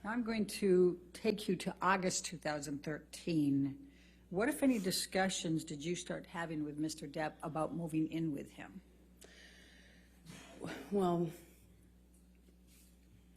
I'm going to take you to August 2013. What, if any, discussions did you start having with Mr. Depp about moving in with him? Well,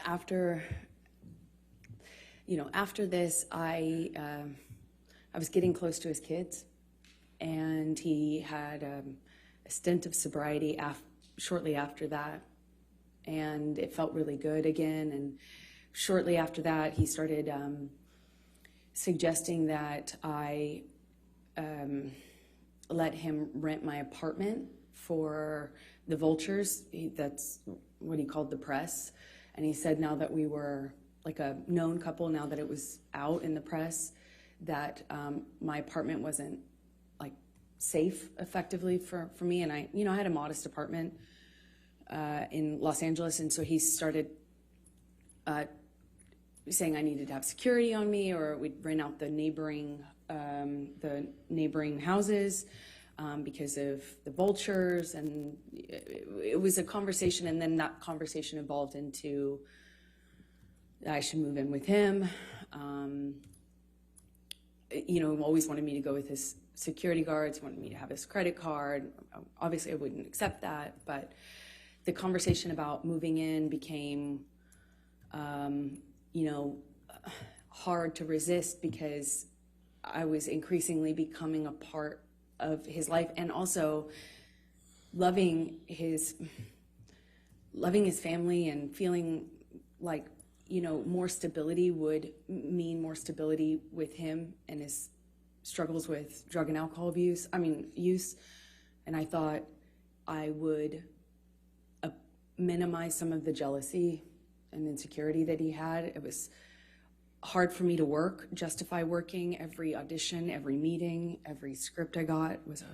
after this, I was getting close to his kids, and he had a stint of sobriety shortly after that, and it felt really good again. And shortly after that, he started suggesting that I let him rent my apartment for the vultures. That's what he called the press. And he said now that we were like a known couple, now that it was out in the press, that my apartment wasn't like safe effectively for me. And I had a modest apartment in Los Angeles. And so he started saying I needed to have security on me, or we'd rent out the neighboring houses because of the vultures. And it was a conversation, and then that conversation evolved into I should move in with him. Always wanted me to go with his security guards, wanted me to have his credit card. Obviously, I wouldn't accept that, but the conversation about moving in became hard to resist, because I was increasingly becoming a part of his life, and also loving his family, and feeling like more stability would mean more stability with him and his struggles with drug and alcohol use. And I thought I would minimize some of the jealousy and insecurity that he had. It was hard for me to justify working. Every audition, every meeting, every script I got was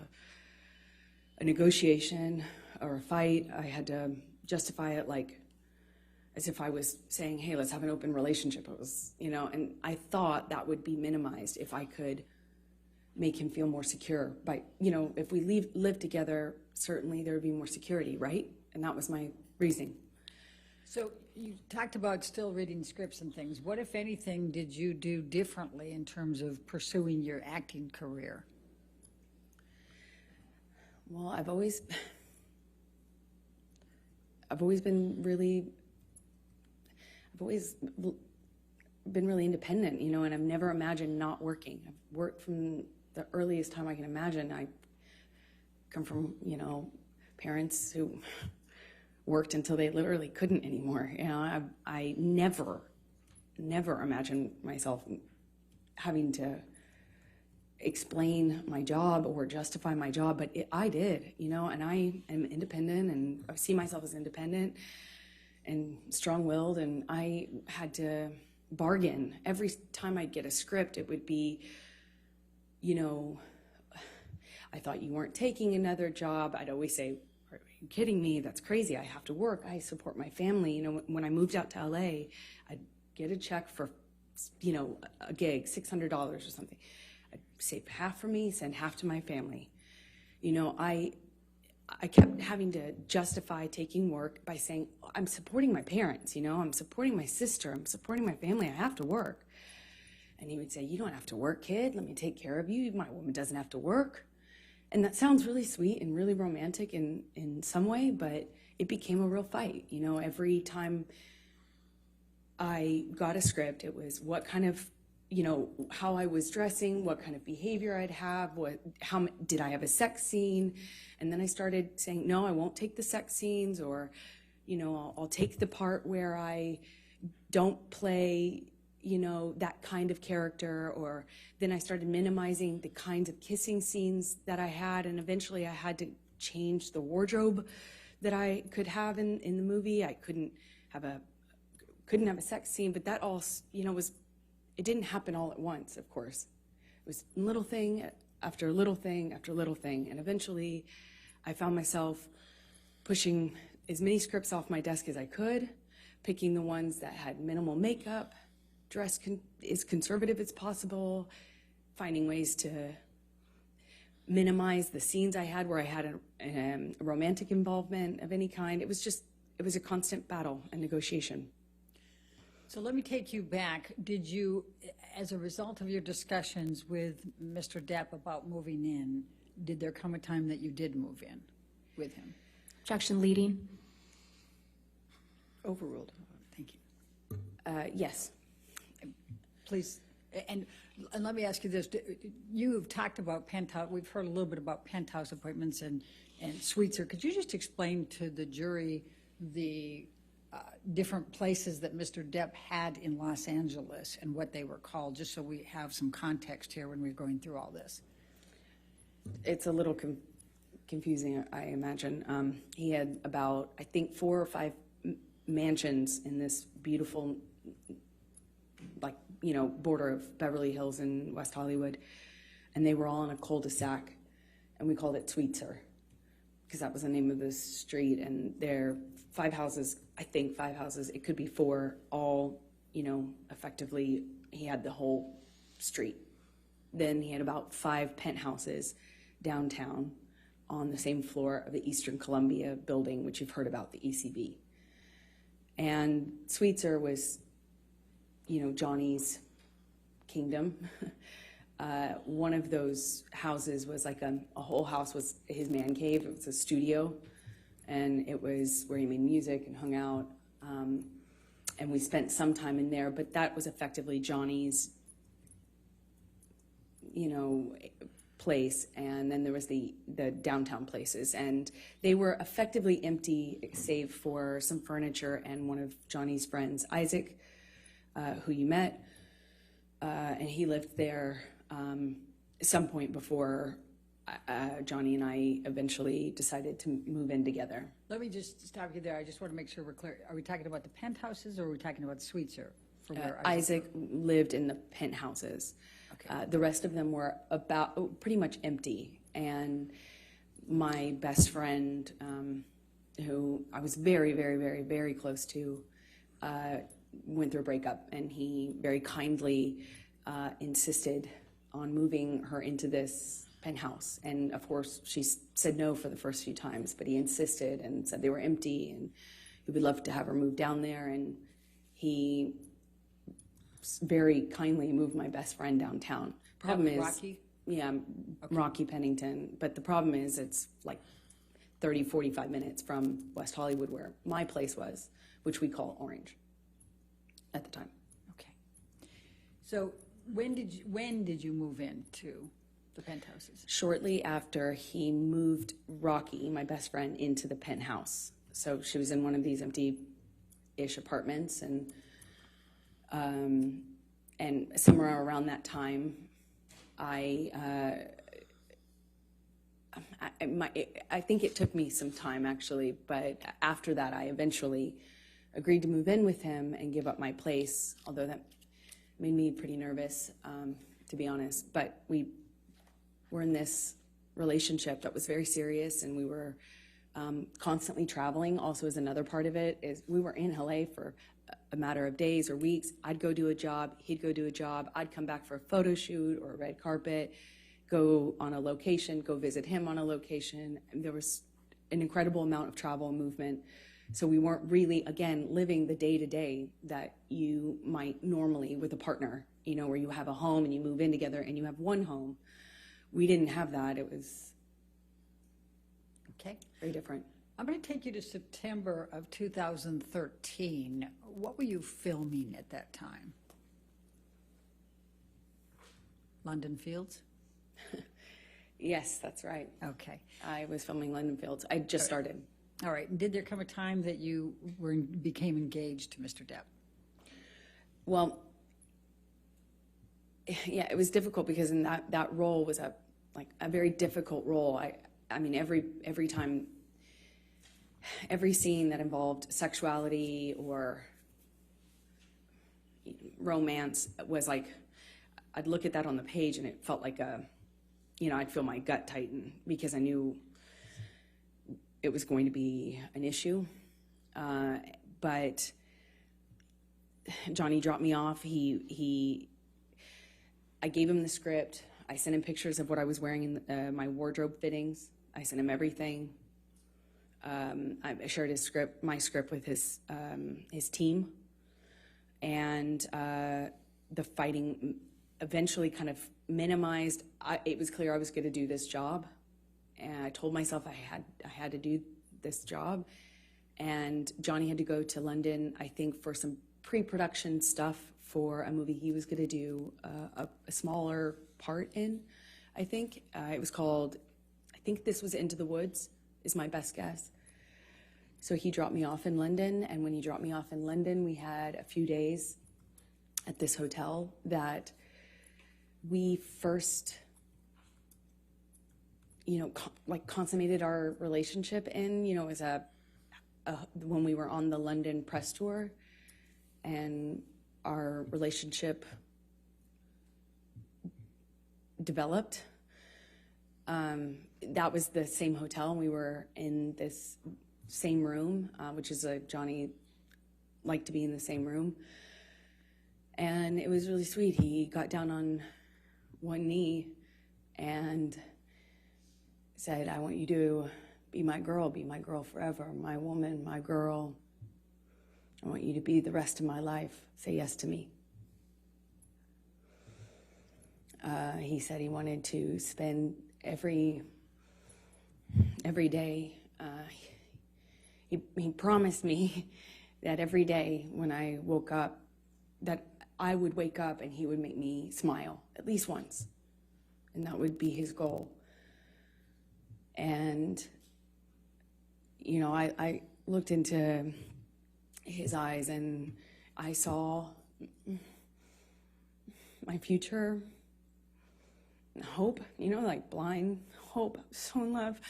a negotiation or a fight. I had to justify it like as if I was saying, hey, let's have an open relationship. It was, and I thought that would be minimized if I could make him feel more secure. But, if we live together, certainly there would be more security, right? And that was my reasoning. So you talked about still reading scripts and things. What, if anything, did you do differently in terms of pursuing your acting career? Well, I've always been really independent, and I've never imagined not working. I've worked from the earliest time I can imagine. I come from, parents who worked until they literally couldn't anymore. I never imagined myself having to explain my job or justify my job, but I did, and I am independent, and I see myself as independent and strong-willed, and I had to bargain. Every time I'd get a script, it would be, I thought you weren't taking another job. I'd always say, are you kidding me? That's crazy. I have to work. I support my family. When I moved out to LA, I'd get a check for, a gig, $600 or something. I'd save half for me, send half to my family. I kept having to justify taking work by saying, I'm supporting my parents, I'm supporting my sister, I'm supporting my family, I have to work. And he would say, you don't have to work, kid, let me take care of you, my woman doesn't have to work. And that sounds really sweet and really romantic in some way, but it became a real fight. Every time I got a script, it was what kind of, how I was dressing, what kind of behavior I'd have, how did I have a sex scene? And then I started saying, no, I won't take the sex scenes, or, I'll take the part where I don't play, that kind of character. Or then I started minimizing the kinds of kissing scenes that I had, and eventually I had to change the wardrobe that I could have in the movie. I couldn't have a sex scene, but that all, it didn't happen all at once, of course. It was little thing after little thing after little thing. And eventually I found myself pushing as many scripts off my desk as I could, picking the ones that had minimal makeup, dressed as conservative as possible, finding ways to minimize the scenes I had where I had a romantic involvement of any kind. It was a constant battle and negotiation. So let me take you back. Did you, as a result of your discussions with Mr. Depp about moving in, did there come a time that you did move in with him? Objection leading. Overruled. Thank you. Yes. Please, and let me ask you this. You've talked about penthouse, we've heard a little bit about penthouse appointments and suites. Could you just explain to the jury the different places that Mr. Depp had in Los Angeles and what they were called, just so we have some context here when we're going through all this? It's a little confusing, I imagine. He had about, I think, 4 or 5 mansions in this beautiful, like, border of Beverly Hills and West Hollywood, and they were all in a cul-de-sac, and we called it Sweetser, because that was the name of the street, and there 5 houses, I think 5 houses, it could be 4, all, effectively, he had the whole street. Then he had about 5 penthouses downtown on the same floor of the Eastern Columbia building, which you've heard about, the ECB. And Sweetser was, Johnny's kingdom. One of those houses was like a whole house was his man cave. It was a studio, and it was where he made music and hung out. And we spent some time in there, but that was effectively Johnny's, place. And then there was the downtown places, and they were effectively empty, save for some furniture and one of Johnny's friends, Isaac, who you met, and he lived there some point before Johnny and I eventually decided to move in together. Let me just stop you there. I just want to make sure we're clear. Are we talking about the penthouses, or are we talking about suites here? For where Isaac lived in the penthouses. Okay. The rest of them were pretty much empty. And my best friend, who I was very, very, very, very close to, went through a breakup, and he very kindly insisted on moving her into this penthouse. And of course, she said no for the first few times, but he insisted and said they were empty, and he would love to have her move down there. And he very kindly moved my best friend downtown. Problem is, Rocky? Yeah, okay. Rocky Pennington. But the problem is it's like 30, 45 minutes from West Hollywood, where my place was, which we call Orange at the time. Okay. So when did you move into the penthouses? Shortly after he moved Rocky, my best friend, into the penthouse. So she was in one of these empty-ish apartments, and somewhere around that time, I think it took me some time, actually, but after that, I eventually agreed to move in with him and give up my place, although that made me pretty nervous, to be honest. But we were in this relationship that was very serious, and we were constantly traveling. Also, as another part of it, is we were in LA for a matter of days or weeks. I'd go do a job, he'd go do a job, I'd come back for a photo shoot or a red carpet, go on a location, go visit him on a location. And there was an incredible amount of travel and movement. So we weren't really, again, living the day-to-day that you might normally with a partner, where you have a home and you move in together and you have one home. We didn't have that. It was okay, very different. I'm going to take you to September of 2013. What were you filming at that time? London Fields? Yes, that's right. Okay. I was filming London Fields. I just started. All right. And did there come a time that you became engaged to Mr. Depp? Well, yeah, it was difficult because in that role was a very difficult role. I mean, every time, every scene that involved sexuality or romance was like, I'd look at that on the page and it felt like I'd feel my gut tighten because I knew it was going to be an issue. But Johnny dropped me off. I gave him the script. I sent him pictures of what I was wearing in my wardrobe fittings. I sent him everything. I shared my script with his team, and the fighting eventually kind of minimized. It was clear I was going to do this job, and I told myself I had to do this job. And Johnny had to go to London, I think, for some pre-production stuff for a movie he was going to do a smaller part in, I think. It was called, I think this was Into the Woods, is my best guess. So he dropped me off in London, and when he dropped me off in London, we had a few days at this hotel that we first, consummated our relationship in. It was when we were on the London press tour, and our relationship developed. That was the same hotel, and we were in this same room, which is Johnny liked to be in the same room. And it was really sweet. He got down on one knee and said, "I want you to be my girl forever, my woman, my girl. I want you to be the rest of my life. Say yes to me." He said he wanted to spend every day. He promised me that every day when I woke up, that I would wake up and he would make me smile at least once. And that would be his goal. And, I looked into his eyes and I saw my future, hope, like blind hope. I was so in love.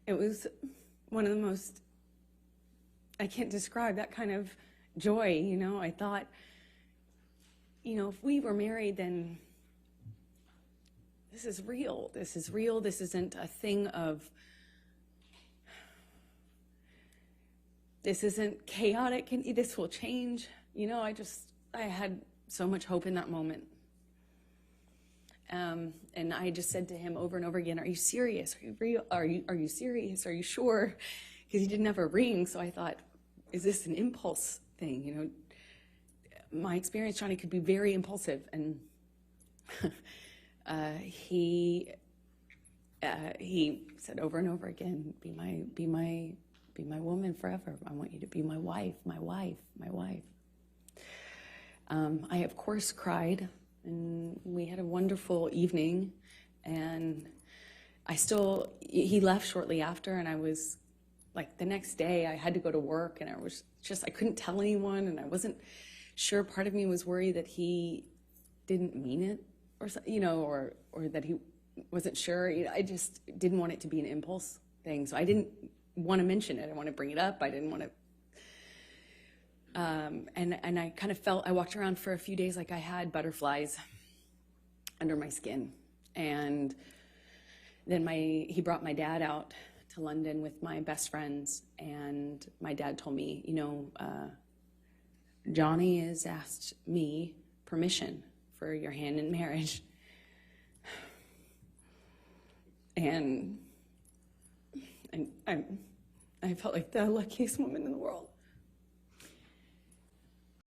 It was one of the most, I can't describe that kind of joy. I thought, if we were married, then this is real. This is real. This isn't a thing of, this isn't chaotic, and this will change. I had so much hope in that moment. And I just said to him over and over again, "Are you serious? Are you real? Are you serious? Are you sure?" Because he didn't have a ring, so I thought, is this an impulse thing? My experience, Johnny could be very impulsive, and he said over and over again, be my woman forever. I want you to be my wife, my wife, my wife. I, of course, cried, and we had a wonderful evening, and he left shortly after, and I was, the next day I had to go to work, and I couldn't tell anyone, and I wasn't sure. Part of me was worried that he didn't mean it, or that he wasn't sure. I just didn't want it to be an impulse thing, so I didn't want to mention it. I want to bring it up. I didn't want to. And I kind of felt, I walked around for a few days like I had butterflies under my skin. And then he brought my dad out to London with my best friends, and my dad told me, Johnny has asked me permission for your hand in marriage. And I felt like the luckiest woman in the world.